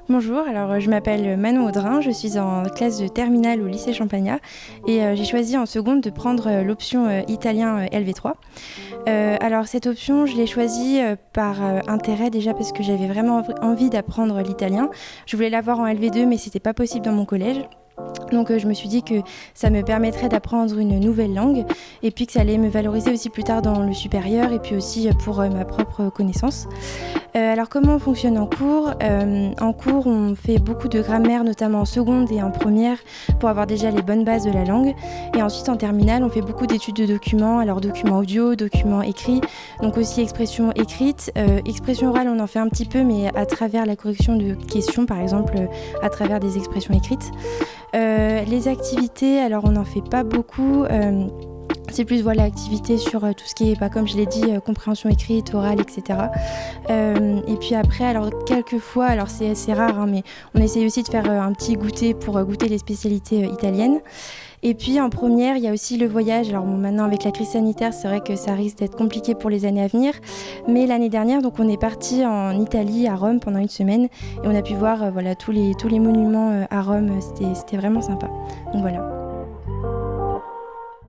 Bonjour, alors je m'appelle Manon Audrin, je suis en classe de terminale au lycée Champagnat et j'ai choisi en seconde de prendre l'option italien LV3. Alors cette option, je l'ai choisie par intérêt déjà parce que j'avais vraiment envie d'apprendre l'italien. Je voulais l'avoir en LV2 mais c'était pas possible dans mon collège. Donc je me suis dit que ça me permettrait d'apprendre une nouvelle langue et puis que ça allait me valoriser aussi plus tard dans le supérieur et puis aussi pour ma propre connaissance. Alors comment on fonctionne en cours? En cours, on fait beaucoup de grammaire, notamment en seconde et en première, pour avoir déjà les bonnes bases de la langue. Et ensuite, en terminale, on fait beaucoup d'études de documents, alors documents audio, documents écrits, donc aussi expression écrite. Expression orale, on en fait un petit peu, mais à travers la correction de questions, par exemple, à travers des expressions écrites. Les activités, alors on n'en fait pas beaucoup. C'est plus voilà, activité sur tout ce qui est, comme je l'ai dit, compréhension écrite, orale, etc. Et puis après, alors quelques fois, alors c'est assez rare, hein, mais on essaye aussi de faire un petit goûter pour goûter les spécialités italiennes. Et puis en première, il y a aussi le voyage. Alors bon, maintenant avec la crise sanitaire, c'est vrai que ça risque d'être compliqué pour les années à venir. Mais l'année dernière, donc on est parti en Italie, à Rome, pendant une semaine. Et on a pu voir voilà, tous les monuments à Rome. C'était vraiment sympa. Donc voilà.